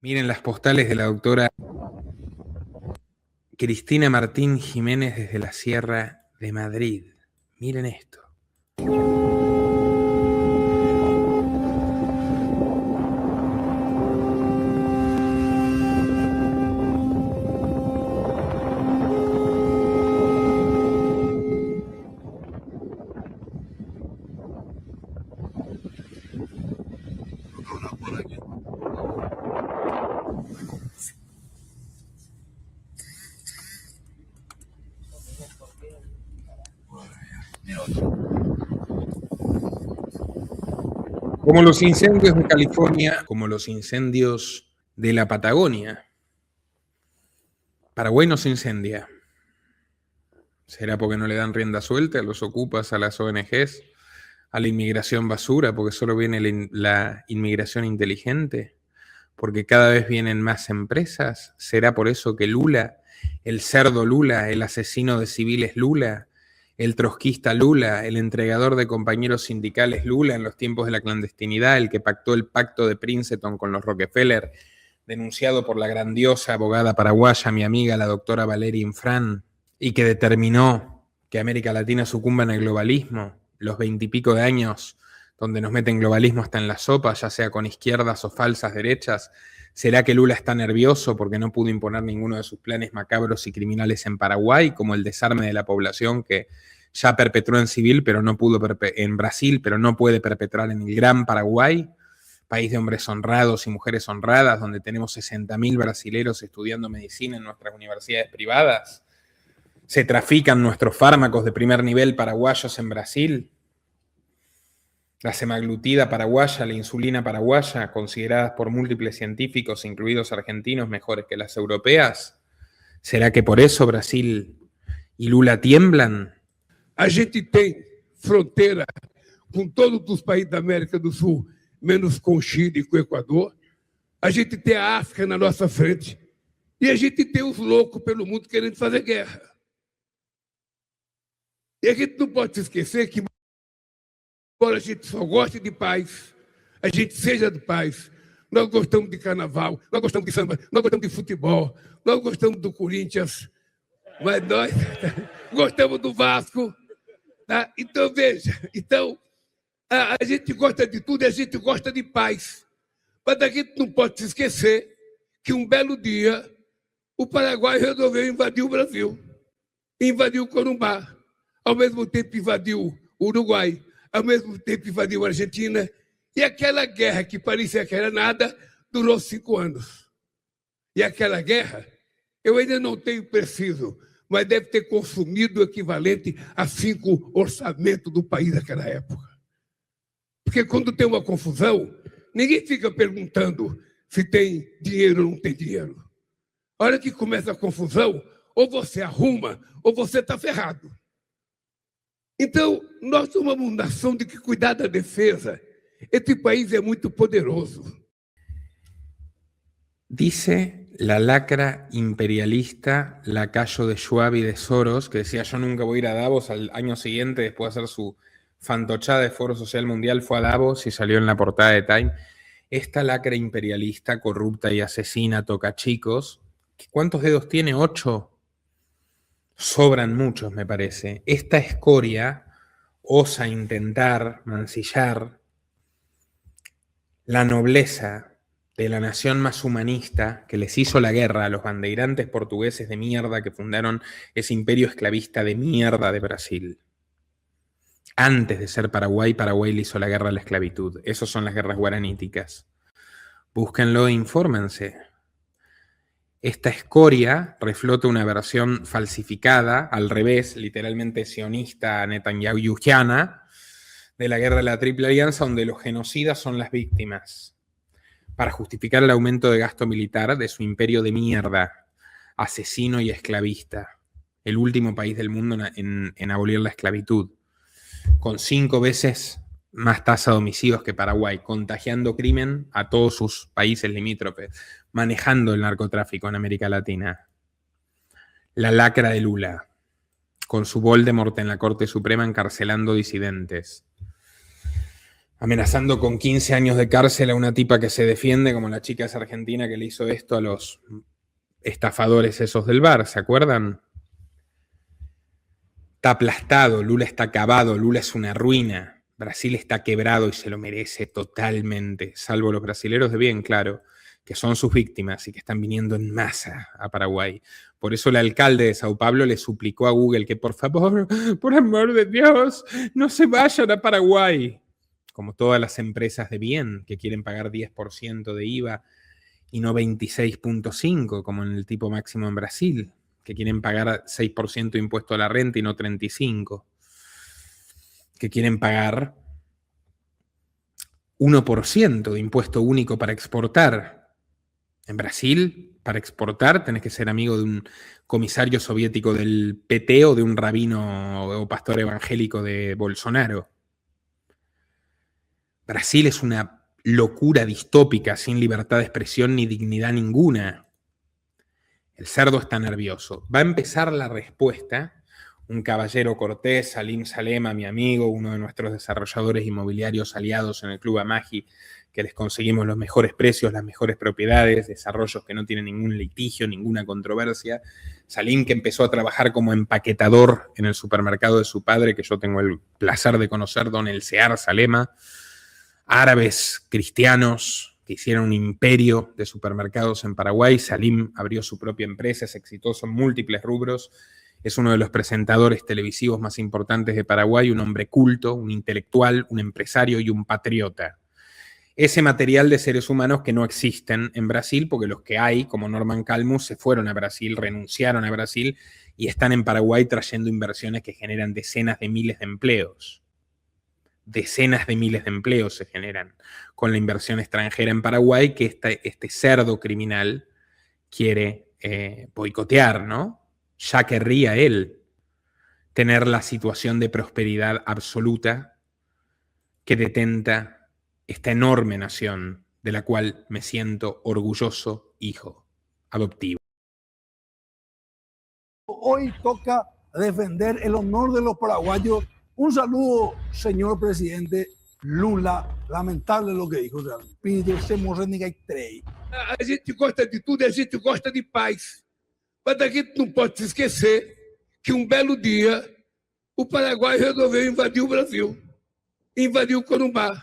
Miren las postales de la doctora Cristina Martín Jiménez desde la Sierra de Madrid. Miren esto. Como los incendios de California, como los incendios de la Patagonia. Paraguay no se incendia. ¿Será porque no le dan rienda suelta a los ocupas, a las ONGs, a la inmigración basura, porque solo viene la inmigración inteligente? ¿Porque cada vez vienen más empresas? ¿Será por eso que Lula, el cerdo Lula, el asesino de civiles Lula, el trotskista Lula, el entregador de compañeros sindicales Lula en los tiempos de la clandestinidad, el que pactó el pacto de Princeton con los Rockefeller, denunciado por la grandiosa abogada paraguaya, mi amiga, la doctora Valeria Infran, y que determinó que América Latina sucumba en el globalismo, los 20 y pico de años donde nos meten globalismo hasta en la sopa, ya sea con izquierdas o falsas derechas? ¿Será que Lula está nervioso porque no pudo imponer ninguno de sus planes macabros y criminales en Paraguay, como el desarme de la población que ya perpetró en civil, pero no pudo en Brasil, pero no puede perpetrar en el Gran Paraguay, país de hombres honrados y mujeres honradas, donde tenemos 60.000 brasileros estudiando medicina en nuestras universidades privadas? ¿Se trafican nuestros fármacos de primer nivel paraguayos en Brasil? La semaglutida paraguaya, la insulina paraguaya, consideradas por múltiples científicos, incluidos argentinos, mejores que las europeas. ¿Será que por eso Brasil y Lula tiemblan? A gente tem fronteira com todos os países da América do Sul, menos com o Chile e com o Equador. A gente tem a África na nossa frente. E a gente tem os loucos pelo mundo querendo fazer guerra. E a gente não pode se esquecer que, embora a gente só goste de paz, a gente seja de paz, nós gostamos de carnaval, nós gostamos de samba, nós gostamos de futebol, nós gostamos do Corinthians, mas nós gostamos do Vasco. Tá? Então, veja, a gente gosta de tudo e a gente gosta de paz. Mas a gente não pode se esquecer que um belo dia o Paraguai resolveu invadir o Brasil. Invadiu o Corumbá. Ao mesmo tempo invadiu o Uruguai. Ao mesmo tempo invadiu a Argentina. E aquela guerra que parecia que era nada, durou 5 anos. E aquela guerra, eu ainda não tenho preciso, mas deve ter consumido o equivalente a 5 orçamentos do país naquela época. Porque quando tem uma confusão, ninguém fica perguntando se tem dinheiro ou não tem dinheiro. A hora que começa a confusão, ou você arruma, ou você está ferrado. Então, nós somos uma nação de que cuidar da defesa. Este país é muito poderoso. Dice la lacra imperialista, lacayo de Schwab y de Soros, que decía: yo nunca voy a ir a Davos. Al año siguiente, después de hacer su fantochada de Foro Social Mundial, fue a Davos y salió en la portada de Time. Esta lacra imperialista, corrupta y asesina, toca chicos. ¿Cuántos dedos tiene? 8. Sobran muchos, me parece. Esta escoria osa intentar mancillar la nobleza de la nación más humanista que les hizo la guerra a los bandeirantes portugueses de mierda que fundaron ese imperio esclavista de mierda de Brasil. Antes de ser Paraguay, Paraguay le hizo la guerra a la esclavitud. Esas son las guerras guaraníticas. Búsquenlo e infórmense. Esta escoria reflota una versión falsificada, al revés, literalmente sionista netanyahuiana, de la guerra de la Triple Alianza, donde los genocidas son las víctimas, para justificar el aumento de gasto militar de su imperio de mierda, asesino y esclavista, el último país del mundo en abolir la esclavitud, con 5 veces más tasa de homicidios que Paraguay, contagiando crimen a todos sus países limítrofes, manejando el narcotráfico en América Latina. La lacra de Lula, con su Voldemort en la Corte Suprema encarcelando disidentes. amenazando con 15 años de cárcel a una tipa que se defiende, como la chica esa argentina que le hizo esto a los estafadores esos del bar, ¿se acuerdan? Está aplastado, Lula está acabado, Lula es una ruina, Brasil está quebrado y se lo merece totalmente, salvo los brasileros de bien, claro, que son sus víctimas y que están viniendo en masa a Paraguay. Por eso el alcalde de Sao Paulo le suplicó a Google que por favor, por amor de Dios, no se vayan a Paraguay. Como todas las empresas de bien que quieren pagar 10% de IVA y no 26.5%, como en el tipo máximo en Brasil, que quieren pagar 6% de impuesto a la renta y no 35%, que quieren pagar 1% de impuesto único para exportar. En Brasil, para exportar, tenés que ser amigo de un comisario soviético del PT o de un rabino o pastor evangélico de Bolsonaro. Brasil es una locura distópica, sin libertad de expresión ni dignidad ninguna. El cerdo está nervioso. Va a empezar la respuesta. Un caballero cortés, Salim Salema, mi amigo, uno de nuestros desarrolladores inmobiliarios aliados en el Club Amagi, que les conseguimos los mejores precios, las mejores propiedades, desarrollos que no tienen ningún litigio, ninguna controversia. Salim, que empezó a trabajar como empaquetador en el supermercado de su padre, que yo tengo el placer de conocer, don Elsear Salema. Árabes, cristianos, que hicieron un imperio de supermercados en Paraguay. Salim abrió su propia empresa, es exitoso en múltiples rubros. Es uno de los presentadores televisivos más importantes de Paraguay, un hombre culto, un intelectual, un empresario y un patriota. Ese material de seres humanos que no existen en Brasil, porque los que hay, como Norman Calmus, se fueron a Brasil, renunciaron a Brasil y están en Paraguay trayendo inversiones que generan decenas de miles de empleos. Decenas de miles de empleos se generan con la inversión extranjera en Paraguay que este cerdo criminal quiere boicotear, ¿no? Ya querría él tener la situación de prosperidad absoluta que detenta esta enorme nación de la cual me siento orgulloso hijo adoptivo. Hoy toca defender el honor de los paraguayos. Un saludo, señor presidente Lula. Lamentable lo que dijo. Pedro Semorrenica e Trey. A gente gosta de tudo e a gente gosta de paz. Mas a gente não pode se esquecer que um belo dia o Paraguai resolveu invadir o Brasil. Invadiu o Corumbá.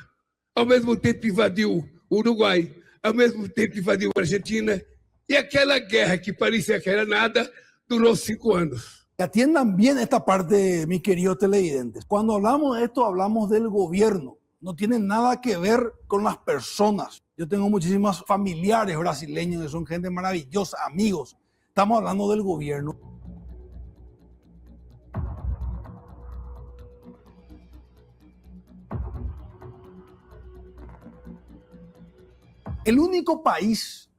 Ao mesmo tempo invadiu o Uruguai. Ao mesmo tempo invadiu a Argentina. E aquela guerra que parecia que era nada, durou 5 anos. Atiendan bien esta parte, mis queridos televidentes. Cuando hablamos de esto, hablamos del gobierno. No tiene nada que ver con las personas. Yo tengo muchísimos familiares brasileños que son gente maravillosa, amigos. Estamos hablando del gobierno. El único país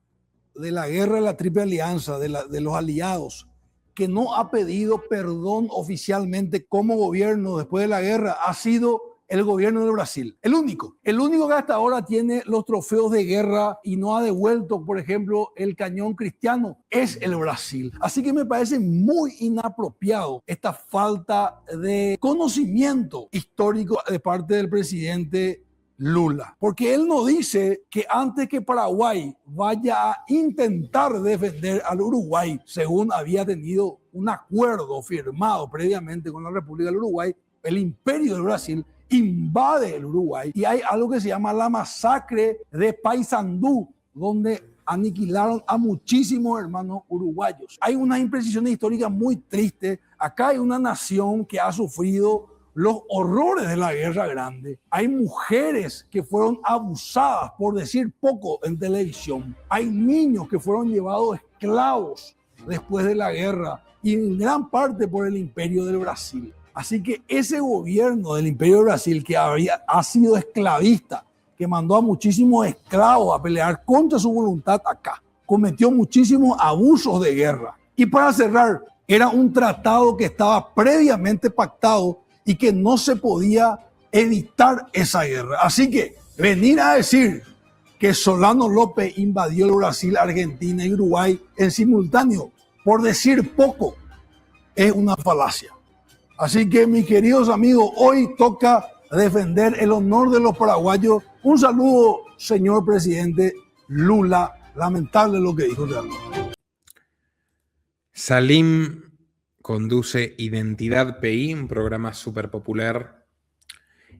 de la guerra de la Triple Alianza, de los aliados, que no ha pedido perdón oficialmente como gobierno después de la guerra ha sido el gobierno de Brasil. El único que hasta ahora tiene los trofeos de guerra y no ha devuelto, por ejemplo, el cañón cristiano, es el Brasil. Así que me parece muy inapropiado esta falta de conocimiento histórico de parte del presidente Lula, porque él no dice que antes que Paraguay vaya a intentar defender al Uruguay, según había tenido un acuerdo firmado previamente con la República del Uruguay, el imperio de Brasil invade el Uruguay y hay algo que se llama la masacre de Paysandú, donde aniquilaron a muchísimos hermanos uruguayos. Hay unas imprecisiones históricas muy tristes. Acá hay una nación que ha sufrido los horrores de la Guerra Grande. Hay mujeres que fueron abusadas, por decir poco, en televisión. Hay niños que fueron llevados esclavos después de la guerra y en gran parte por el Imperio del Brasil. Así que ese gobierno del Imperio de Brasil que ha sido esclavista, que mandó a muchísimos esclavos a pelear contra su voluntad acá, cometió muchísimos abusos de guerra. Y para cerrar, era un tratado que estaba previamente pactado y que no se podía evitar esa guerra. Así que venir a decir que Solano López invadió el Brasil, Argentina y Uruguay en simultáneo, por decir poco, es una falacia. Así que, mis queridos amigos, hoy toca defender el honor de los paraguayos. Un saludo, señor presidente Lula. Lamentable lo que dijo realmente. Salim conduce Identidad PI, un programa súper popular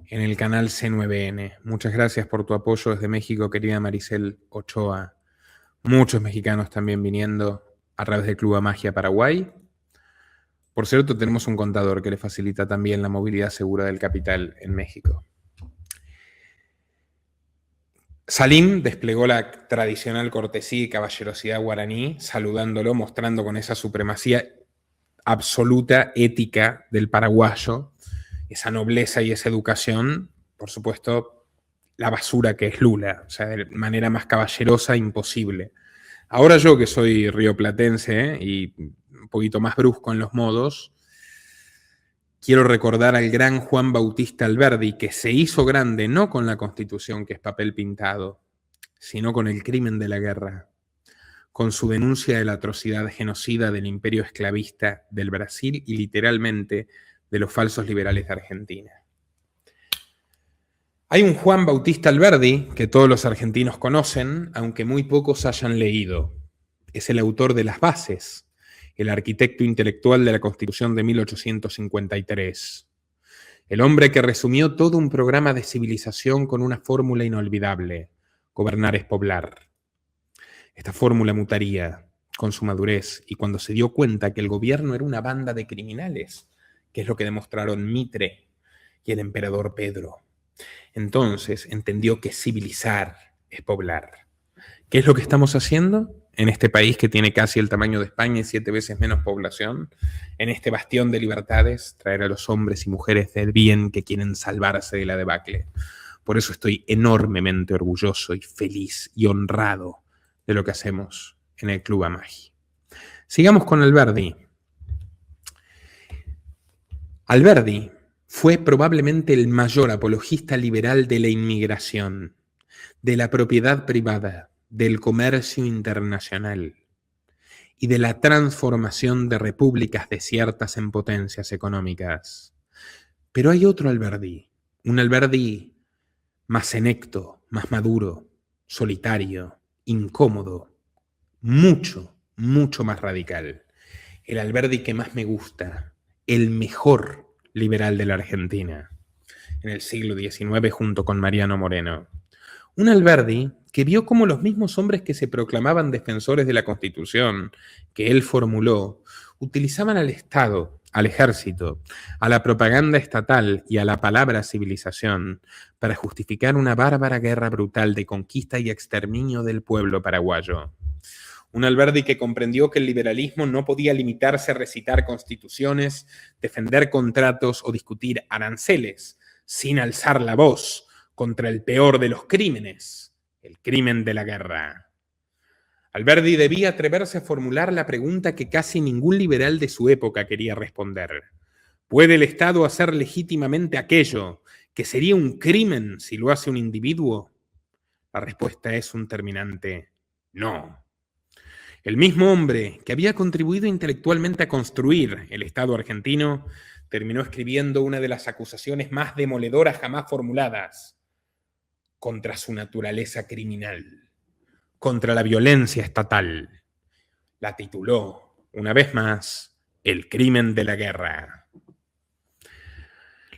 en el canal C9N. Muchas gracias por tu apoyo desde México, querida Maricel Ochoa. Muchos mexicanos también viniendo a través del Club Magia Paraguay. Por cierto, tenemos un contador que le facilita también la movilidad segura del capital en México. Salim desplegó la tradicional cortesía y caballerosidad guaraní, saludándolo, mostrando con esa supremacía absoluta ética del paraguayo, esa nobleza y esa educación, por supuesto, la basura que es Lula, o sea, de manera más caballerosa imposible. Ahora yo, que soy rioplatense y un poquito más brusco en los modos, quiero recordar al gran Juan Bautista Alberdi, que se hizo grande no con la Constitución, que es papel pintado, sino con el crimen de la guerra, con su denuncia de la atrocidad genocida del imperio esclavista del Brasil y literalmente de los falsos liberales de Argentina. Hay un Juan Bautista Alberdi que todos los argentinos conocen, aunque muy pocos hayan leído. Es el autor de Las Bases, el arquitecto intelectual de la Constitución de 1853. El hombre que resumió todo un programa de civilización con una fórmula inolvidable: gobernar es poblar. Esta fórmula mutaría con su madurez y cuando se dio cuenta que el gobierno era una banda de criminales, que es lo que demostraron Mitre y el emperador Pedro. Entonces entendió que civilizar es poblar. ¿Qué es lo que estamos haciendo en este país que tiene casi el tamaño de España y 7 veces menos población? En este bastión de libertades, traer a los hombres y mujeres del bien que quieren salvarse de la debacle. Por eso estoy enormemente orgulloso y feliz y honrado de lo que hacemos en el Club Amagi. Sigamos con Alberdi. Alberdi fue probablemente el mayor apologista liberal de la inmigración, de la propiedad privada, del comercio internacional y de la transformación de repúblicas desiertas en potencias económicas. Pero hay otro Alberdi, un Alberdi más senecto, más maduro, solitario, incómodo, mucho, mucho más radical. El Alberdi que más me gusta, el mejor liberal de la Argentina en el siglo XIX junto con Mariano Moreno. Un Alberdi que vio cómo los mismos hombres que se proclamaban defensores de la Constitución que él formuló utilizaban al Estado, al ejército, a la propaganda estatal y a la palabra civilización para justificar una bárbara guerra brutal de conquista y exterminio del pueblo paraguayo. Un Alberdi que comprendió que el liberalismo no podía limitarse a recitar constituciones, defender contratos o discutir aranceles, sin alzar la voz contra el peor de los crímenes, el crimen de la guerra. Alberdi debía atreverse a formular la pregunta que casi ningún liberal de su época quería responder. ¿Puede el Estado hacer legítimamente aquello que sería un crimen si lo hace un individuo? La respuesta es un terminante no. El mismo hombre que había contribuido intelectualmente a construir el Estado argentino terminó escribiendo una de las acusaciones más demoledoras jamás formuladas contra su naturaleza criminal, contra la violencia estatal. La tituló, una vez más, El crimen de la guerra.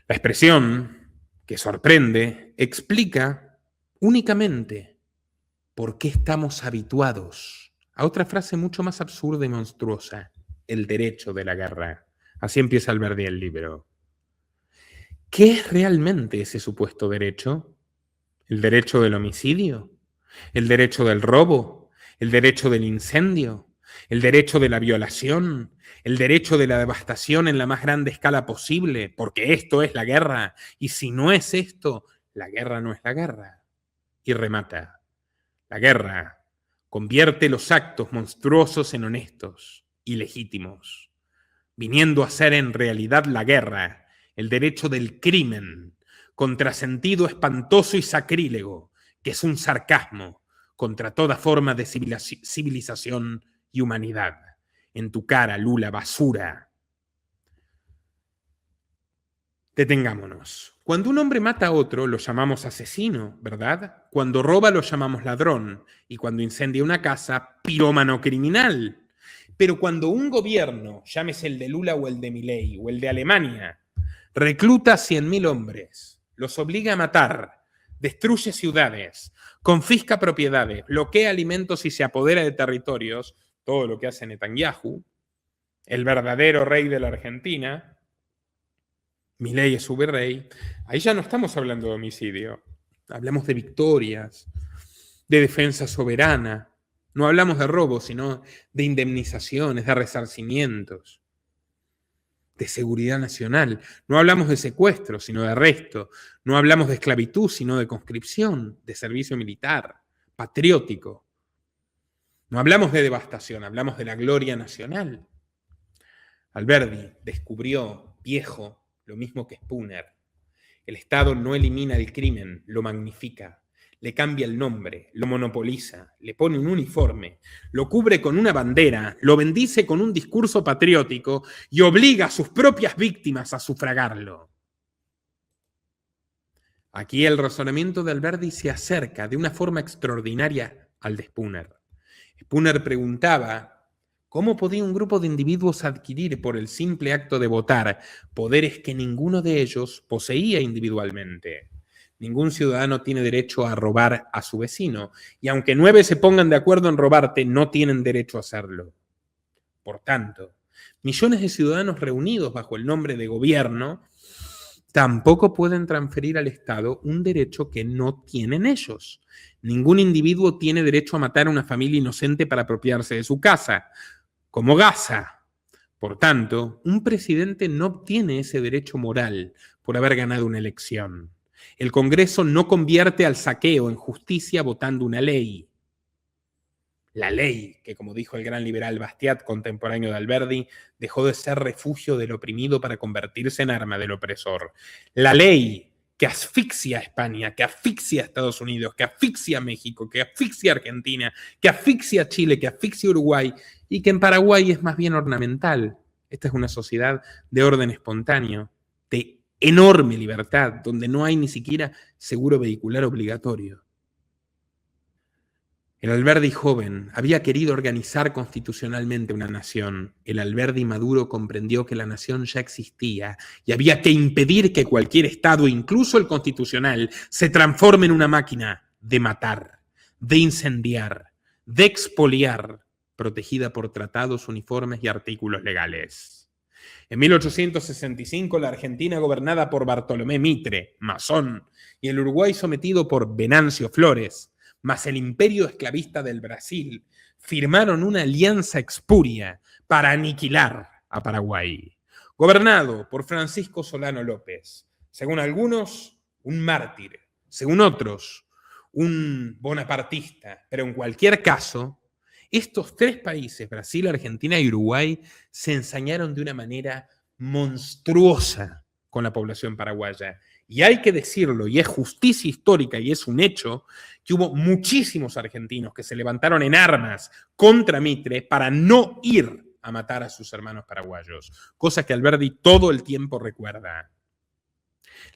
La expresión, que sorprende, explica únicamente por qué estamos habituados a otra frase mucho más absurda y monstruosa: el derecho de la guerra. Así empieza Alberdi el libro. ¿Qué es realmente ese supuesto derecho? ¿El derecho del homicidio? ¿El derecho del robo? ¿El derecho del incendio? ¿El derecho de la violación? ¿El derecho de la devastación en la más grande escala posible? Porque esto es la guerra. Y si no es esto, la guerra no es la guerra. Y remata. La guerra convierte los actos monstruosos en honestos y legítimos, viniendo a ser en realidad la guerra, el derecho del crimen, contrasentido espantoso y sacrílego, que es un sarcasmo contra toda forma de civilización y humanidad. En tu cara, Lula, basura. Detengámonos. Cuando un hombre mata a otro, lo llamamos asesino, ¿verdad? Cuando roba, lo llamamos ladrón. Y cuando incendia una casa, pirómano criminal. Pero cuando un gobierno, llámese el de Lula o el de Milei o el de Alemania, recluta a 100.000 hombres, los obliga a matar, destruye ciudades, confisca propiedades, bloquea alimentos y se apodera de territorios, todo lo que hace Netanyahu, el verdadero rey de la Argentina, Milei es su virrey, ahí ya no estamos hablando de homicidio, hablamos de victorias, de defensa soberana, no hablamos de robo, sino de indemnizaciones, de resarcimientos, de seguridad nacional. No hablamos de secuestro, sino de arresto. No hablamos de esclavitud, sino de conscripción, de servicio militar, patriótico. No hablamos de devastación, hablamos de la gloria nacional. Alberdi descubrió, viejo, lo mismo que Spooner. El Estado no elimina el crimen, lo magnifica. Le cambia el nombre, lo monopoliza, le pone un uniforme, lo cubre con una bandera, lo bendice con un discurso patriótico y obliga a sus propias víctimas a sufragarlo. Aquí el razonamiento de Alberdi se acerca de una forma extraordinaria al de Spooner. Spooner preguntaba cómo podía un grupo de individuos adquirir por el simple acto de votar poderes que ninguno de ellos poseía individualmente. Ningún ciudadano tiene derecho a robar a su vecino, y aunque 9 se pongan de acuerdo en robarte, no tienen derecho a hacerlo. Por tanto, millones de ciudadanos reunidos bajo el nombre de gobierno tampoco pueden transferir al Estado un derecho que no tienen ellos. Ningún individuo tiene derecho a matar a una familia inocente para apropiarse de su casa, como Gaza. Por tanto, un presidente no obtiene ese derecho moral por haber ganado una elección. El Congreso no convierte al saqueo en justicia votando una ley. La ley, que como dijo el gran liberal Bastiat, contemporáneo de Alberdi, dejó de ser refugio del oprimido para convertirse en arma del opresor. La ley que asfixia a España, que asfixia a Estados Unidos, que asfixia a México, que asfixia a Argentina, que asfixia a Chile, que asfixia a Uruguay, y que en Paraguay es más bien ornamental. Esta es una sociedad de orden espontáneo, de enorme libertad, donde no hay ni siquiera seguro vehicular obligatorio. El Alberdi joven había querido organizar constitucionalmente una nación. El Alberdi maduro comprendió que la nación ya existía y había que impedir que cualquier Estado, incluso el constitucional, se transforme en una máquina de matar, de incendiar, de expoliar, protegida por tratados, uniformes y artículos legales. En 1865, la Argentina gobernada por Bartolomé Mitre, masón, y el Uruguay sometido por Venancio Flores, más el imperio esclavista del Brasil, firmaron una alianza espuria para aniquilar a Paraguay. Gobernado por Francisco Solano López, según algunos, un mártir, según otros, un bonapartista, pero en cualquier caso, estos 3 países, Brasil, Argentina y Uruguay, se ensañaron de una manera monstruosa con la población paraguaya. Y hay que decirlo, y es justicia histórica y es un hecho, que hubo muchísimos argentinos que se levantaron en armas contra Mitre para no ir a matar a sus hermanos paraguayos, cosa que Alberdi todo el tiempo recuerda.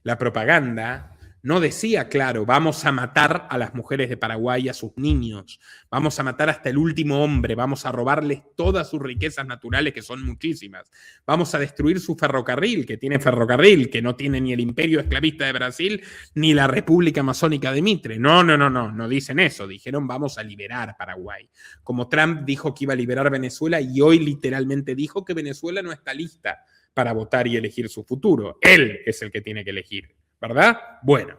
La propaganda no decía, claro, vamos a matar a las mujeres de Paraguay, a sus niños, vamos a matar hasta el último hombre, vamos a robarles todas sus riquezas naturales, que son muchísimas, vamos a destruir su ferrocarril, que tiene ferrocarril, que no tiene ni el imperio esclavista de Brasil, ni la República Masónica de Mitre. No dicen eso, dijeron vamos a liberar Paraguay. Como Trump dijo que iba a liberar Venezuela y hoy literalmente dijo que Venezuela no está lista para votar y elegir su futuro. Él es el que tiene que elegir. ¿Verdad? Bueno,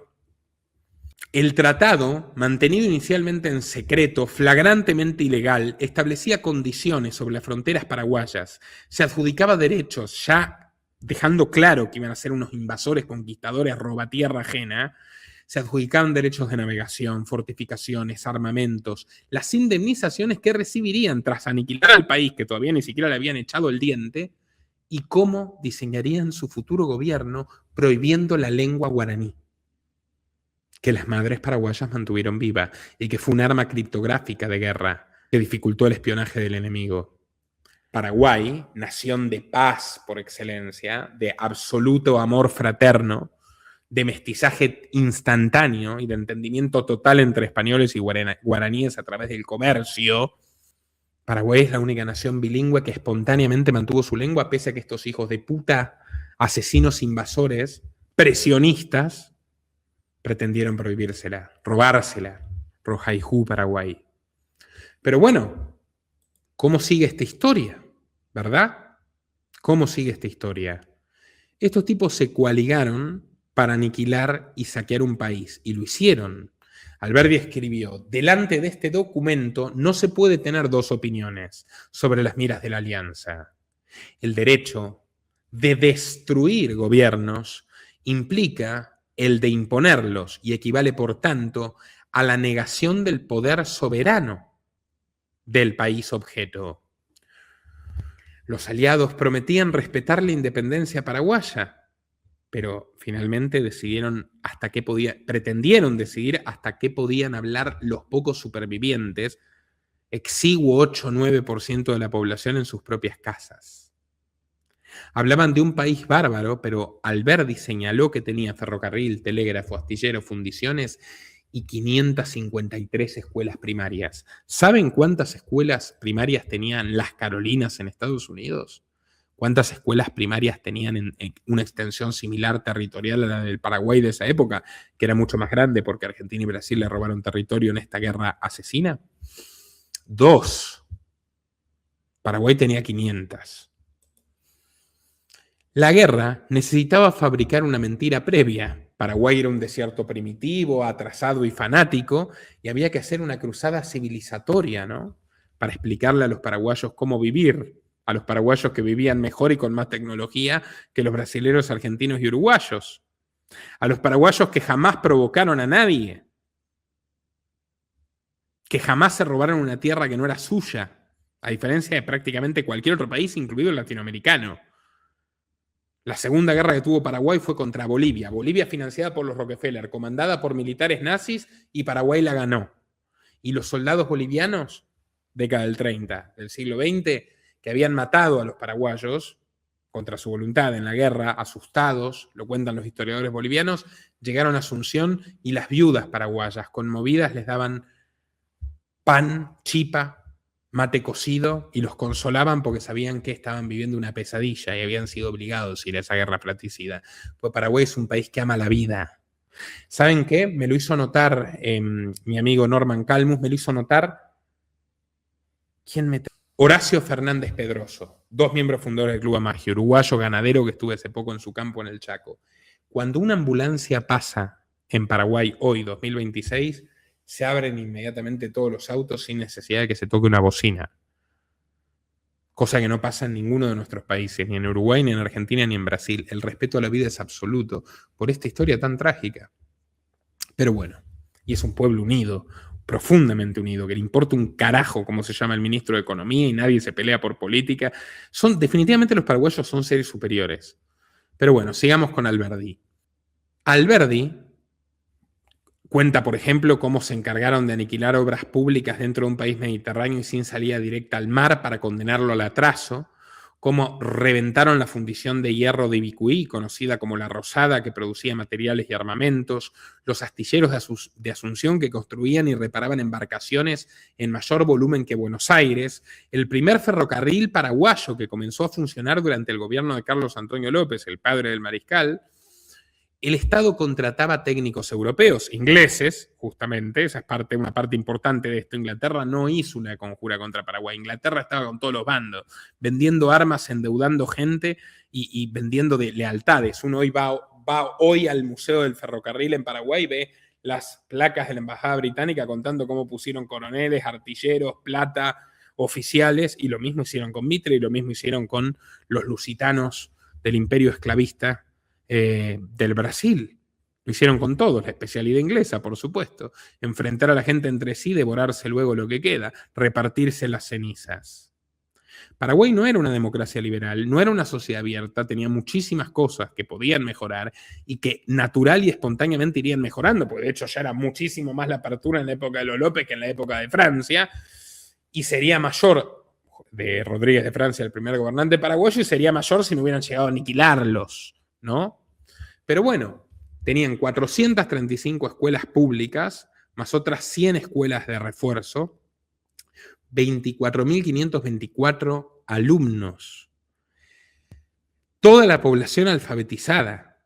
el tratado, mantenido inicialmente en secreto, flagrantemente ilegal, establecía condiciones sobre las fronteras paraguayas, se adjudicaba derechos, ya dejando claro que iban a ser unos invasores, conquistadores, robatierra ajena, se adjudicaban derechos de navegación, fortificaciones, armamentos, las indemnizaciones que recibirían tras aniquilar al país, que todavía ni siquiera le habían echado el diente, y cómo diseñarían su futuro gobierno prohibiendo la lengua guaraní, que las madres paraguayas mantuvieron viva y que fue un arma criptográfica de guerra que dificultó el espionaje del enemigo. Paraguay, nación de paz por excelencia, de absoluto amor fraterno, de mestizaje instantáneo y de entendimiento total entre españoles y guaraníes a través del comercio. Paraguay es la única nación bilingüe que espontáneamente mantuvo su lengua, pese a que estos hijos de puta, asesinos invasores, presionistas, pretendieron prohibírsela, robársela. Rojaijú, Paraguay. Pero bueno, ¿cómo sigue esta historia? ¿Verdad? ¿Cómo sigue esta historia? Estos tipos se coaligaron para aniquilar y saquear un país, y lo hicieron. Alberdi escribió: delante de este documento no se puede tener dos opiniones sobre las miras de la alianza. El derecho de destruir gobiernos implica el de imponerlos y equivale, por tanto, a la negación del poder soberano del país objeto. Los aliados prometían respetar la independencia paraguaya, pero finalmente pretendieron decidir hasta qué podían hablar los pocos supervivientes, exiguo 8 o 9% de la población en sus propias casas. Hablaban de un país bárbaro, pero Alberdi señaló que tenía ferrocarril, telégrafo, astillero, fundiciones y 553 escuelas primarias. ¿Saben cuántas escuelas primarias tenían las Carolinas en Estados Unidos? ¿Cuántas escuelas primarias tenían en una extensión similar territorial a la del Paraguay de esa época, que era mucho más grande porque Argentina y Brasil le robaron territorio en esta guerra asesina? 2. Paraguay tenía 500. La guerra necesitaba fabricar una mentira previa. Paraguay era un desierto primitivo, atrasado y fanático, y había que hacer una cruzada civilizatoria, ¿no? Para explicarle a los paraguayos cómo vivir, a los paraguayos que vivían mejor y con más tecnología que los brasileños, argentinos y uruguayos, a los paraguayos que jamás provocaron a nadie, que jamás se robaron una tierra que no era suya, a diferencia de prácticamente cualquier otro país, incluido el latinoamericano. La segunda guerra que tuvo Paraguay fue contra Bolivia. Bolivia financiada por los Rockefeller, comandada por militares nazis, y Paraguay la ganó. Y los soldados bolivianos, década del 30, del siglo XX, que habían matado a los paraguayos contra su voluntad en la guerra, asustados, lo cuentan los historiadores bolivianos, llegaron a Asunción y las viudas paraguayas, conmovidas, les daban pan, chipa, mate cocido, y los consolaban porque sabían que estaban viviendo una pesadilla y habían sido obligados a ir a esa guerra fratricida. Pues Paraguay es un país que ama la vida. ¿Saben qué? Me lo hizo notar mi amigo Norman Calmus, me lo hizo notar. ¿Quién me Horacio Fernández Pedroso, 2 miembros fundadores del Club Amagia, uruguayo ganadero que estuve hace poco en su campo en el Chaco. Cuando una ambulancia pasa en Paraguay hoy, 2026, se abren inmediatamente todos los autos sin necesidad de que se toque una bocina. Cosa que no pasa en ninguno de nuestros países, ni en Uruguay, ni en Argentina, ni en Brasil. El respeto a la vida es absoluto por esta historia tan trágica. Pero bueno, y es un pueblo unido, profundamente unido, que le importa un carajo cómo se llama el ministro de Economía y nadie se pelea por política. Definitivamente los paraguayos son seres superiores. Pero bueno, sigamos con Alberdi. Alberdi cuenta, por ejemplo, cómo se encargaron de aniquilar obras públicas dentro de un país mediterráneo y sin salida directa al mar para condenarlo al atraso, cómo reventaron la fundición de hierro de Ibicuí, conocida como La Rosada, que producía materiales y armamentos, los astilleros de Asunción que construían y reparaban embarcaciones en mayor volumen que Buenos Aires, el primer ferrocarril paraguayo que comenzó a funcionar durante el gobierno de Carlos Antonio López, el padre del mariscal. El Estado contrataba técnicos europeos, ingleses, justamente, esa es una parte importante de esto. Inglaterra no hizo una conjura contra Paraguay. Inglaterra estaba con todos los bandos, vendiendo armas, endeudando gente y vendiendo de lealtades. Uno hoy va hoy al Museo del Ferrocarril en Paraguay y ve las placas de la Embajada Británica contando cómo pusieron coroneles, artilleros, plata, oficiales, y lo mismo hicieron con Mitre y lo mismo hicieron con los lusitanos del imperio esclavista del Brasil. Lo hicieron con todos, la especialidad inglesa, por supuesto. Enfrentar a la gente entre sí, devorarse luego lo que queda, repartirse las cenizas. Paraguay no era una democracia liberal, no era una sociedad abierta, tenía muchísimas cosas que podían mejorar y que natural y espontáneamente irían mejorando, porque de hecho ya era muchísimo más la apertura en la época de los López que en la época de Francia, y sería mayor, de Rodríguez de Francia, el primer gobernante paraguayo, y sería mayor si no hubieran llegado a aniquilarlos, ¿no? Pero bueno, tenían 435 escuelas públicas, más otras 100 escuelas de refuerzo, 24.524 alumnos, toda la población alfabetizada,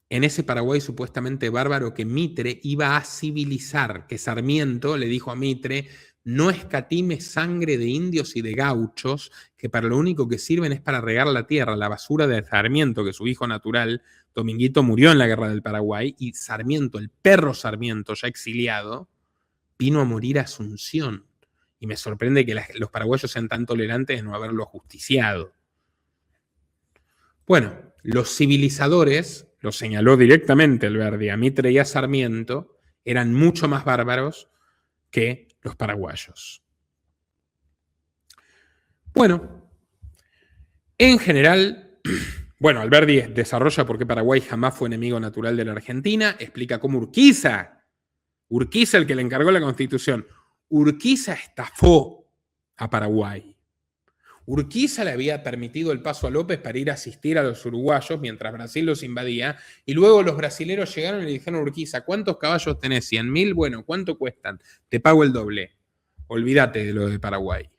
en ese Paraguay supuestamente bárbaro que Mitre iba a civilizar, que Sarmiento le dijo a Mitre: no escatime sangre de indios y de gauchos, que para lo único que sirven es para regar la tierra. La basura de Sarmiento, que su hijo natural, Dominguito, murió en la Guerra del Paraguay, y Sarmiento, el perro Sarmiento, ya exiliado, vino a morir a Asunción. Y me sorprende que los paraguayos sean tan tolerantes de no haberlo ajusticiado. Bueno, los civilizadores, lo señaló directamente Alberdi a Mitre y a Sarmiento, eran mucho más bárbaros que los paraguayos. Bueno, en general, bueno, Alberdi desarrolla por qué Paraguay jamás fue enemigo natural de la Argentina, explica cómo Urquiza, el que le encargó la Constitución, Urquiza estafó a Paraguay. Urquiza le había permitido el paso a López para ir a asistir a los uruguayos mientras Brasil los invadía, y luego los brasileros llegaron y le dijeron a Urquiza: ¿cuántos caballos tenés? ¿100.000? Bueno, ¿cuánto cuestan? Te pago el doble. Olvídate de lo de Paraguay.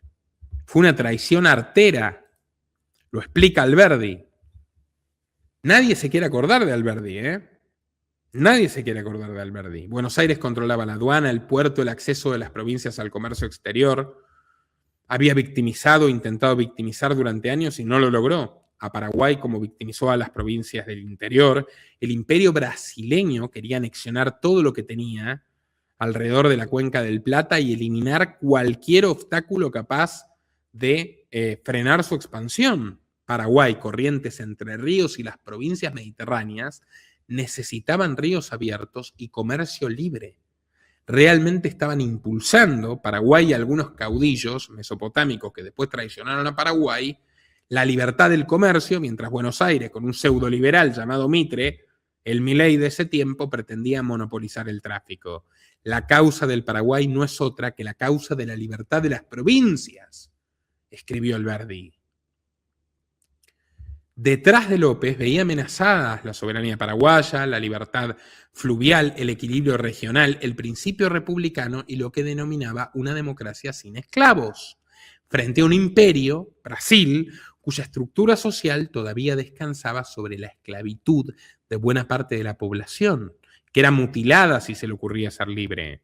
Fue una traición artera, lo explica Alberdi. Nadie se quiere acordar de Alberdi, ¿eh? Nadie se quiere acordar de Alberdi. Buenos Aires controlaba la aduana, el puerto, el acceso de las provincias al comercio exterior. Había intentado victimizar durante años y no lo logró. A Paraguay, como victimizó a las provincias del interior. El imperio brasileño quería anexionar todo lo que tenía alrededor de la cuenca del Plata y eliminar cualquier obstáculo capaz de frenar su expansión. Paraguay, Corrientes, Entre Ríos y las provincias mediterráneas necesitaban ríos abiertos y comercio libre. Realmente estaban impulsando, Paraguay y algunos caudillos mesopotámicos que después traicionaron a Paraguay, la libertad del comercio, mientras Buenos Aires, con un pseudo-liberal llamado Mitre, el Milei de ese tiempo, pretendía monopolizar el tráfico. La causa del Paraguay no es otra que la causa de la libertad de las provincias, escribió Alberdi. Detrás de López veía amenazadas la soberanía paraguaya, la libertad fluvial, el equilibrio regional, el principio republicano y lo que denominaba una democracia sin esclavos, frente a un imperio, Brasil, cuya estructura social todavía descansaba sobre la esclavitud de buena parte de la población, que era mutilada si se le ocurría ser libre.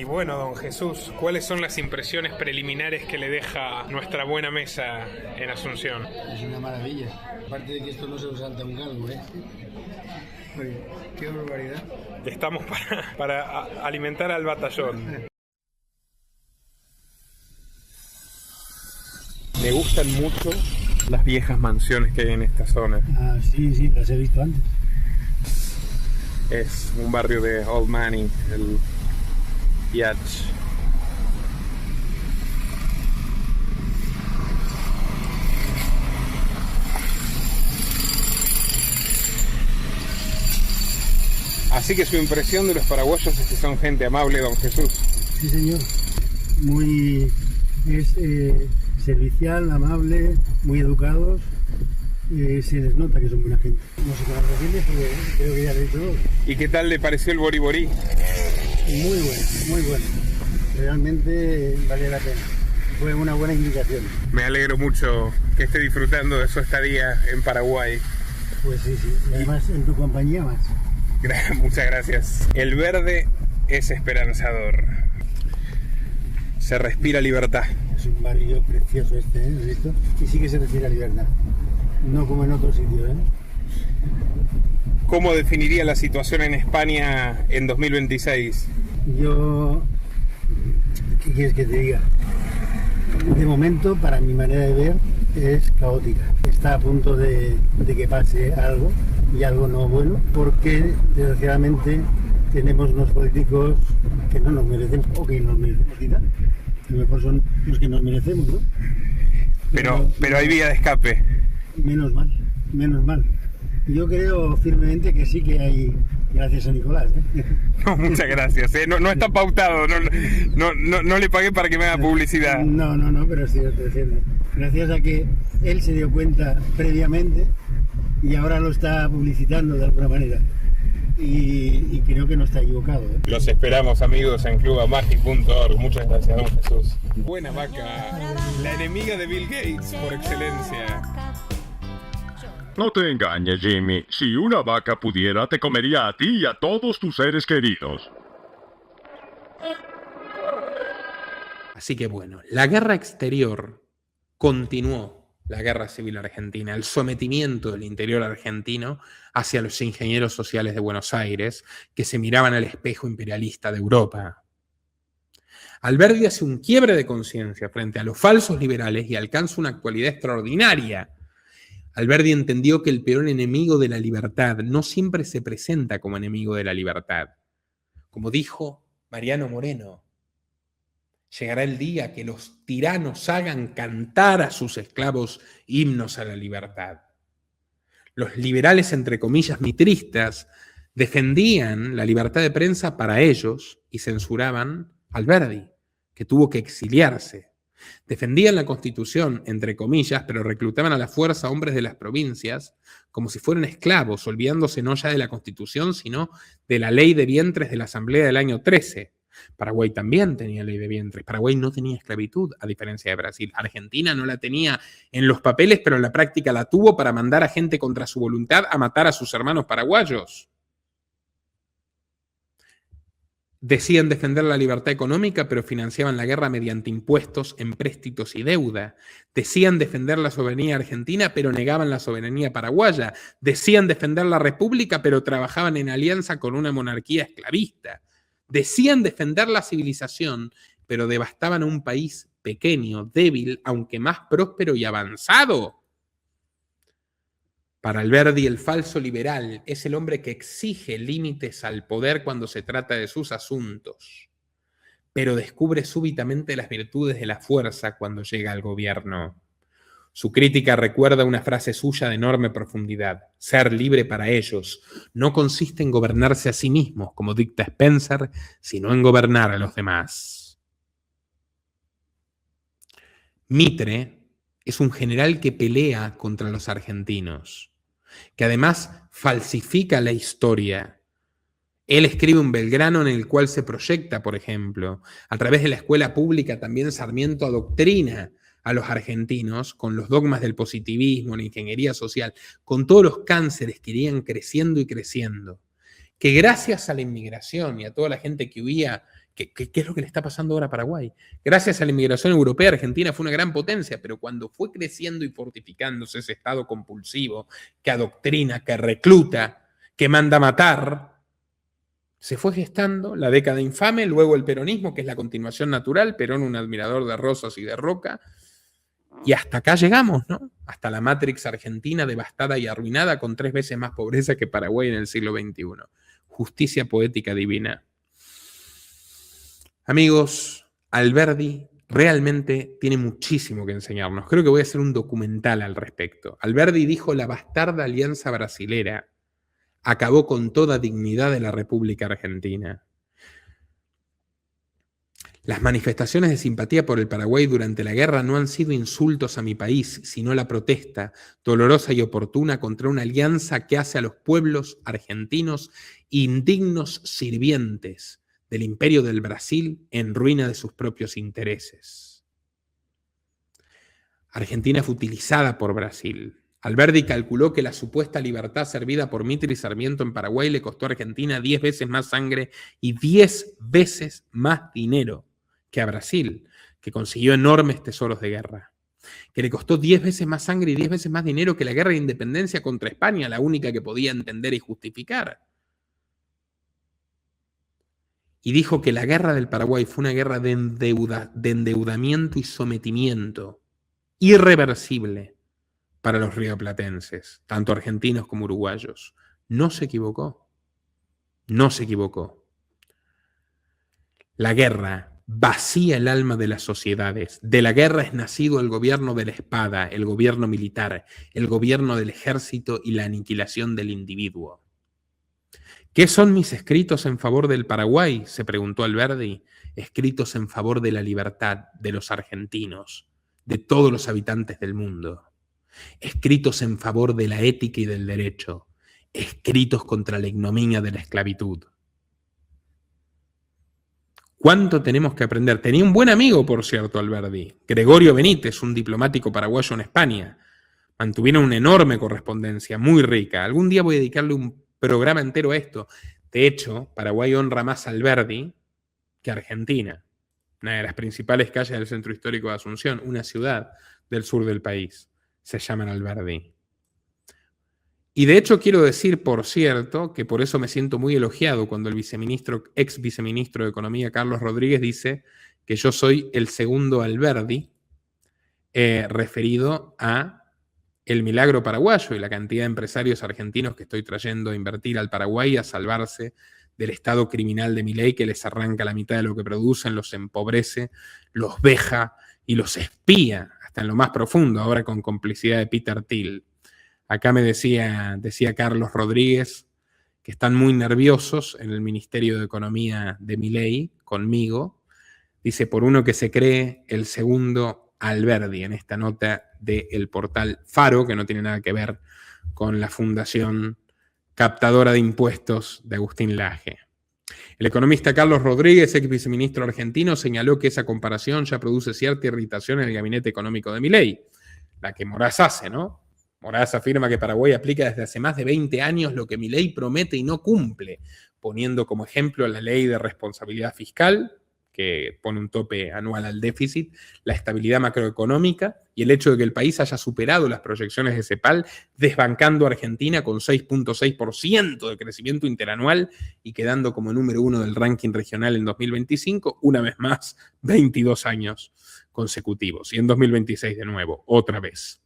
Bueno, don Jesús, ¿cuáles son las impresiones preliminares que le deja nuestra buena mesa en Asunción? Es una maravilla. Aparte de que esto no se nos salta un galgo, ¿eh? Oye, qué barbaridad. Estamos para alimentar al batallón. Me gustan mucho las viejas mansiones que hay en esta zona. Ah, sí, las he visto antes. Es un barrio de Old Money, el Yach. Así que su impresión de los paraguayos es que son gente amable, don Jesús. Sí, señor. Muy servicial, amable, muy educados. Se les nota que son buena gente. No sé cómo lo refieres porque creo que ya lo he dicho todo. ¿Y qué tal le pareció el boriborí? Muy bueno, muy bueno. Realmente vale la pena. Fue una buena invitación. Me alegro mucho que esté disfrutando de su estadía en Paraguay. Pues sí. Y además en tu compañía más. Muchas gracias. El verde es esperanzador. Se respira libertad. Es un barrio precioso este, ¿eh? ¿Has visto? Y sí que se respira libertad. No como en otros sitios, ¿eh? ¿Cómo definiría la situación en España en 2026? ¿Qué quieres que te diga? De momento, para mi manera de ver, es caótica. Está a punto de que pase algo, y algo no bueno, porque desgraciadamente tenemos unos políticos que no nos merecemos, o que nos merecemos, quizá. A lo mejor son los que nos merecemos, ¿no? Pero hay vía de escape. Menos mal, menos mal. Yo creo firmemente que sí que hay, gracias a Nicolás. No, muchas gracias. No está pautado, no le pagué para que me haga publicidad. No, pero es cierto, es cierto. Gracias a que él se dio cuenta previamente y ahora lo está publicitando de alguna manera. Y creo que no está equivocado. Los esperamos, amigos, en clubamagic.org. Muchas gracias, don Jesús. Buena vaca, la enemiga de Bill Gates por excelencia. No te engañes, Jimmy. Si una vaca pudiera, te comería a ti y a todos tus seres queridos. Así que bueno, la guerra exterior continuó. La guerra civil argentina, el sometimiento del interior argentino hacia los ingenieros sociales de Buenos Aires que se miraban al espejo imperialista de Europa. Alberdi hace un quiebre de conciencia frente a los falsos liberales y alcanza una actualidad extraordinaria. Alberdi entendió que el peor enemigo de la libertad no siempre se presenta como enemigo de la libertad. Como dijo Mariano Moreno, llegará el día que los tiranos hagan cantar a sus esclavos himnos a la libertad. Los liberales, entre comillas, mitristas, defendían la libertad de prensa para ellos y censuraban a Alberdi, que tuvo que exiliarse. Defendían la Constitución, entre comillas, pero reclutaban a la fuerza hombres de las provincias como si fueran esclavos, olvidándose no ya de la Constitución, sino de la ley de vientres de la Asamblea del año 13. Paraguay también tenía ley de vientres. Paraguay no tenía esclavitud, a diferencia de Brasil. Argentina no la tenía en los papeles, pero en la práctica la tuvo para mandar a gente contra su voluntad a matar a sus hermanos paraguayos. Decían defender la libertad económica, pero financiaban la guerra mediante impuestos, empréstitos y deuda. Decían defender la soberanía argentina, pero negaban la soberanía paraguaya. Decían defender la república, pero trabajaban en alianza con una monarquía esclavista. Decían defender la civilización, pero devastaban a un país pequeño, débil, aunque más próspero y avanzado. Para Alberdi, el falso liberal es el hombre que exige límites al poder cuando se trata de sus asuntos, pero descubre súbitamente las virtudes de la fuerza cuando llega al gobierno. Su crítica recuerda una frase suya de enorme profundidad: ser libre para ellos no consiste en gobernarse a sí mismos, como dicta Spencer, sino en gobernar a los demás. Mitre es un general que pelea contra los argentinos, que además falsifica la historia. Él escribe un Belgrano en el cual se proyecta, por ejemplo, a través de la escuela pública también Sarmiento adoctrina a los argentinos con los dogmas del positivismo, la ingeniería social, con todos los cánceres que irían creciendo y creciendo, que gracias a la inmigración y a toda la gente que huía, ¿qué es lo que le está pasando ahora a Paraguay? Gracias a la inmigración europea, Argentina fue una gran potencia, pero cuando fue creciendo y fortificándose ese estado compulsivo que adoctrina, que recluta, que manda matar, se fue gestando la década infame, luego el peronismo, que es la continuación natural, Perón un admirador de Rosas y de Roca, y hasta acá llegamos, ¿no? Hasta la Matrix argentina devastada y arruinada con 3 veces más pobreza que Paraguay en el siglo XXI. Justicia poética divina. Amigos, Alberdi realmente tiene muchísimo que enseñarnos. Creo que voy a hacer un documental al respecto. Alberdi dijo: la bastarda alianza brasilera acabó con toda dignidad de la República Argentina. Las manifestaciones de simpatía por el Paraguay durante la guerra no han sido insultos a mi país, sino la protesta dolorosa y oportuna contra una alianza que hace a los pueblos argentinos indignos sirvientes del imperio del Brasil en ruina de sus propios intereses. Argentina fue utilizada por Brasil. Alberdi calculó que la supuesta libertad servida por Mitre y Sarmiento en Paraguay le costó a Argentina 10 veces más sangre y 10 veces más dinero que a Brasil, que consiguió enormes tesoros de guerra. Que le costó 10 veces más sangre y 10 veces más dinero que la guerra de independencia contra España, la única que podía entender y justificar. Y dijo que la guerra del Paraguay fue una guerra de endeudamiento y sometimiento irreversible para los rioplatenses, tanto argentinos como uruguayos. No se equivocó. No se equivocó. La guerra vacía el alma de las sociedades. De la guerra es nacido el gobierno de la espada, el gobierno militar, el gobierno del ejército y la aniquilación del individuo. ¿Qué son mis escritos en favor del Paraguay?, se preguntó Alberdi. Escritos en favor de la libertad de los argentinos, de todos los habitantes del mundo. Escritos en favor de la ética y del derecho. Escritos contra la ignominia de la esclavitud. ¿Cuánto tenemos que aprender? Tenía un buen amigo, por cierto, Alberdi, Gregorio Benítez, un diplomático paraguayo en España. Mantuvieron una enorme correspondencia, muy rica. Algún día voy a dedicarle un programa entero a esto. De hecho, Paraguay honra más a Alberdi que Argentina. Una de las principales calles del centro histórico de Asunción, una ciudad del sur del país, se llaman Alberdi. Y de hecho quiero decir, por cierto, que por eso me siento muy elogiado cuando el ex viceministro de Economía, Carlos Rodríguez, dice que yo soy el segundo Alberdi, referido a el milagro paraguayo y la cantidad de empresarios argentinos que estoy trayendo a invertir al Paraguay a salvarse del estado criminal de Milei, que les arranca la mitad de lo que producen, los empobrece, los veja y los espía hasta en lo más profundo, ahora con complicidad de Peter Thiel. Acá me decía Carlos Rodríguez que están muy nerviosos en el Ministerio de Economía de Milei, conmigo. Dice, por uno que se cree el segundo Alberdi, en esta nota del portal Faro, que no tiene nada que ver con la fundación captadora de impuestos de Agustín Laje. El economista Carlos Rodríguez, ex viceministro argentino, señaló que esa comparación ya produce cierta irritación en el gabinete económico de Milei, la que Moraz hace, ¿no? Moraz afirma que Paraguay aplica desde hace más de 20 años lo que Milei promete y no cumple, poniendo como ejemplo la ley de responsabilidad fiscal, que pone un tope anual al déficit, la estabilidad macroeconómica y el hecho de que el país haya superado las proyecciones de CEPAL, desbancando a Argentina con 6.6% de crecimiento interanual y quedando como número 1 del ranking regional en 2025, una vez más, 22 años consecutivos. Y en 2026 de nuevo, otra vez.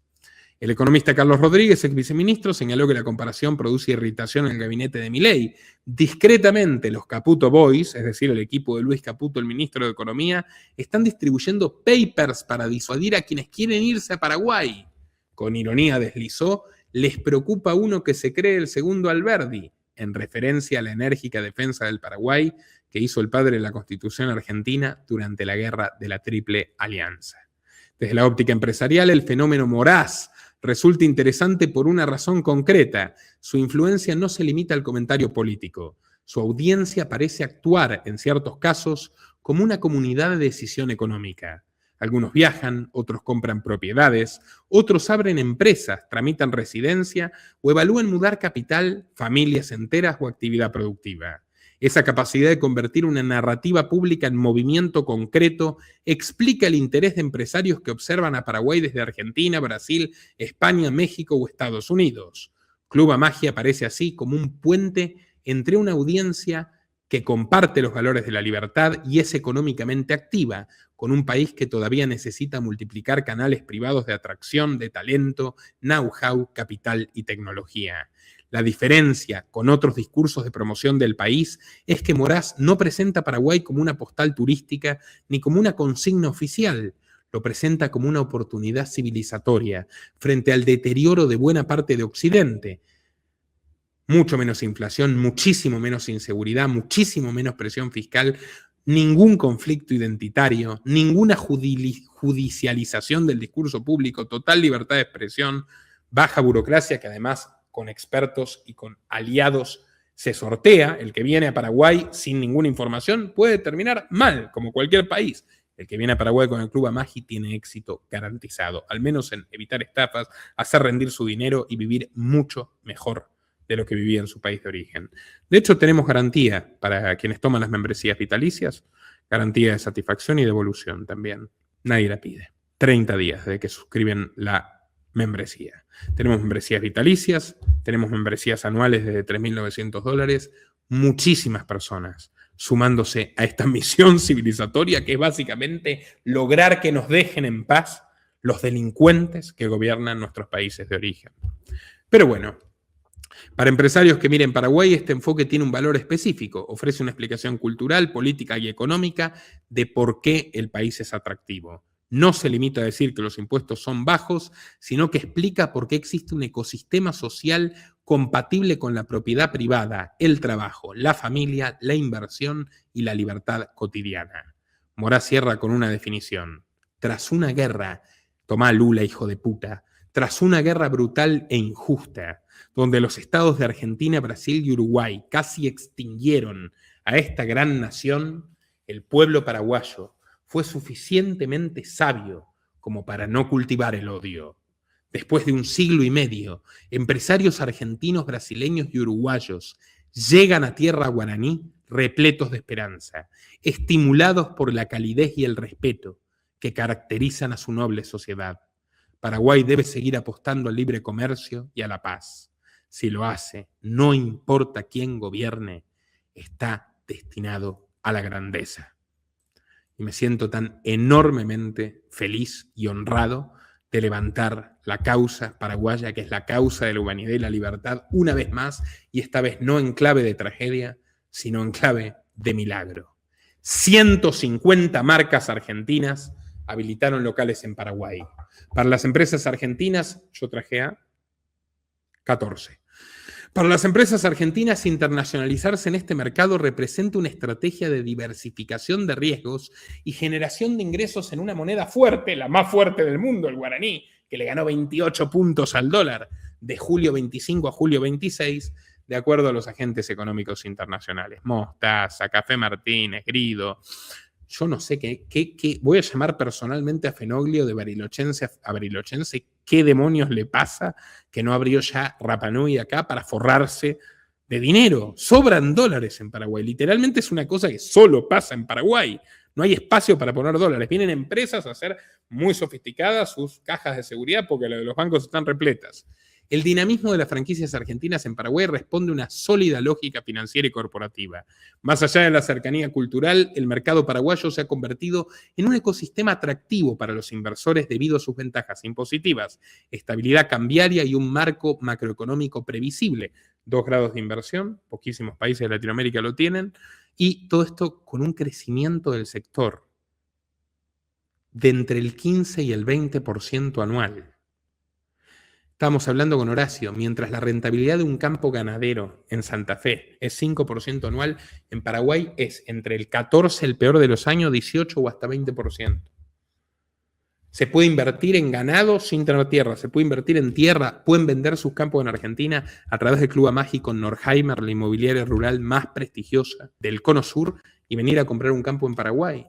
El economista Carlos Rodríguez, ex viceministro, señaló que la comparación produce irritación en el gabinete de Milei. Discretamente, los Caputo Boys, es decir, el equipo de Luis Caputo, el ministro de Economía, están distribuyendo papers para disuadir a quienes quieren irse a Paraguay. Con ironía deslizó, les preocupa uno que se cree el segundo Alberdi, en referencia a la enérgica defensa del Paraguay que hizo el padre de la Constitución argentina durante la guerra de la Triple Alianza. Desde la óptica empresarial, el fenómeno Moraz resulta interesante por una razón concreta. Su influencia no se limita al comentario político. Su audiencia parece actuar, en ciertos casos, como una comunidad de decisión económica. Algunos viajan, otros compran propiedades, otros abren empresas, tramitan residencia o evalúan mudar capital, familias enteras o actividad productiva. Esa capacidad de convertir una narrativa pública en movimiento concreto explica el interés de empresarios que observan a Paraguay desde Argentina, Brasil, España, México o Estados Unidos. Club Magia aparece así como un puente entre una audiencia que comparte los valores de la libertad y es económicamente activa, con un país que todavía necesita multiplicar canales privados de atracción, de talento, know-how, capital y tecnología. La diferencia con otros discursos de promoción del país es que Moraz no presenta a Paraguay como una postal turística ni como una consigna oficial. Lo presenta como una oportunidad civilizatoria frente al deterioro de buena parte de Occidente. Mucho menos inflación, muchísimo menos inseguridad, muchísimo menos presión fiscal, ningún conflicto identitario, ninguna judicialización del discurso público, total libertad de expresión, baja burocracia que además con expertos y con aliados se sortea. El que viene a Paraguay sin ninguna información puede terminar mal, como cualquier país. El que viene a Paraguay con el Club Amagi tiene éxito garantizado, al menos en evitar estafas, hacer rendir su dinero y vivir mucho mejor de lo que vivía en su país de origen. De hecho, tenemos garantía para quienes toman las membresías vitalicias, garantía de satisfacción y devolución también. Nadie la pide. 30 días desde que suscriben la membresía. Tenemos membresías vitalicias, tenemos membresías anuales de $3.900, muchísimas personas sumándose a esta misión civilizatoria que es básicamente lograr que nos dejen en paz los delincuentes que gobiernan nuestros países de origen. Pero bueno, Para empresarios que miren Paraguay, este enfoque tiene un valor específico, ofrece una explicación cultural, política y económica de por qué el país es atractivo. No se limita a decir que los impuestos son bajos, sino que explica por qué existe un ecosistema social compatible con la propiedad privada, el trabajo, la familia, la inversión y la libertad cotidiana. Morá cierra con una definición. Tras una guerra, tomá Lula, hijo de puta, tras una guerra brutal e injusta, donde los estados de Argentina, Brasil y Uruguay casi extinguieron a esta gran nación, el pueblo paraguayo fue suficientemente sabio como para no cultivar el odio. Después de 1 siglo y medio, empresarios argentinos, brasileños y uruguayos llegan a tierra guaraní repletos de esperanza, estimulados por la calidez y el respeto que caracterizan a su noble sociedad. Paraguay debe seguir apostando al libre comercio y a la paz. Si lo hace, no importa quién gobierne, está destinado a la grandeza. Y me siento tan enormemente feliz y honrado de levantar la causa paraguaya, que es la causa de la humanidad y la libertad, una vez más, y esta vez no en clave de tragedia, sino en clave de milagro. 150 marcas argentinas habilitaron locales en Paraguay. Para las empresas argentinas, yo traje a 14. Para las empresas argentinas, internacionalizarse en este mercado representa una estrategia de diversificación de riesgos y generación de ingresos en una moneda fuerte, la más fuerte del mundo, el guaraní, que le ganó 28 puntos al dólar de julio 25 a julio 26, de acuerdo a los agentes económicos internacionales. Mostaza, Café Martínez, Grido. Yo no sé qué voy a llamar personalmente a Fenoglio de Bariloche a Bariloche, qué demonios le pasa que no abrió ya Rapa Nui acá para forrarse de dinero. Sobran dólares en Paraguay. Literalmente es una cosa que solo pasa en Paraguay. No hay espacio para poner dólares. Vienen empresas a hacer muy sofisticadas sus cajas de seguridad porque los bancos están repletas. El dinamismo de las franquicias argentinas en Paraguay responde a una sólida lógica financiera y corporativa. Más allá de la cercanía cultural, el mercado paraguayo se ha convertido en un ecosistema atractivo para los inversores debido a sus ventajas impositivas, estabilidad cambiaria y un marco macroeconómico previsible. 2 grados de inversión, poquísimos países de Latinoamérica lo tienen, y todo esto con un crecimiento del sector de entre el 15 y el 20% anual. Estamos hablando con Horacio, mientras la rentabilidad de un campo ganadero en Santa Fe es 5% anual, en Paraguay es entre el 14, el peor de los años, 18 o hasta 20%. Se puede invertir en ganado sin tener tierra, se puede invertir en tierra, pueden vender sus campos en Argentina a través del Club Mágico Norheimer, la inmobiliaria rural más prestigiosa del Cono Sur, y venir a comprar un campo en Paraguay.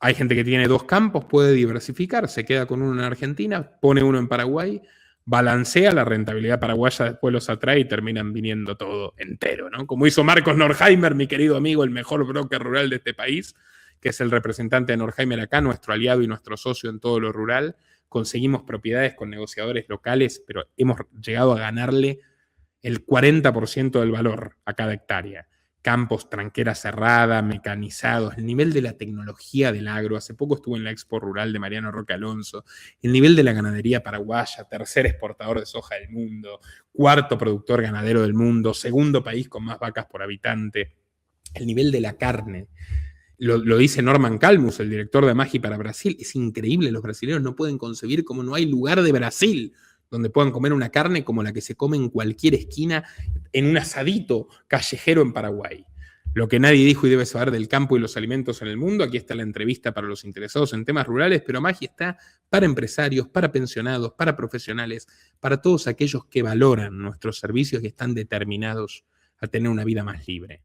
Hay gente que tiene 2 campos, puede diversificar, se queda con uno en Argentina, pone uno en Paraguay, balancea la rentabilidad paraguaya, después los atrae y terminan viniendo todo entero, ¿no? Como hizo Marcos Norheimer, mi querido amigo, el mejor broker rural de este país, que es el representante de Norheimer acá, nuestro aliado y nuestro socio en todo lo rural. Conseguimos propiedades con negociadores locales, pero hemos llegado a ganarle el 40% del valor a cada hectárea. Campos, tranquera cerrada, mecanizados, el nivel de la tecnología del agro. Hace poco estuve en la Expo Rural de Mariano Roque Alonso. El nivel de la ganadería paraguaya, 3er exportador de soja del mundo, 4º productor ganadero del mundo, 2º país con más vacas por habitante. El nivel de la carne. Lo dice Norman Calmus, el director de Maggi para Brasil. Es increíble, los brasileños no pueden concebir cómo no hay lugar de Brasil donde puedan comer una carne como la que se come en cualquier esquina en un asadito callejero en Paraguay. Lo que nadie dijo y debe saber del campo y los alimentos en el mundo. Aquí está la entrevista para los interesados en temas rurales, pero Maggi está para empresarios, para pensionados, para profesionales, para todos aquellos que valoran nuestros servicios y están determinados a tener una vida más libre.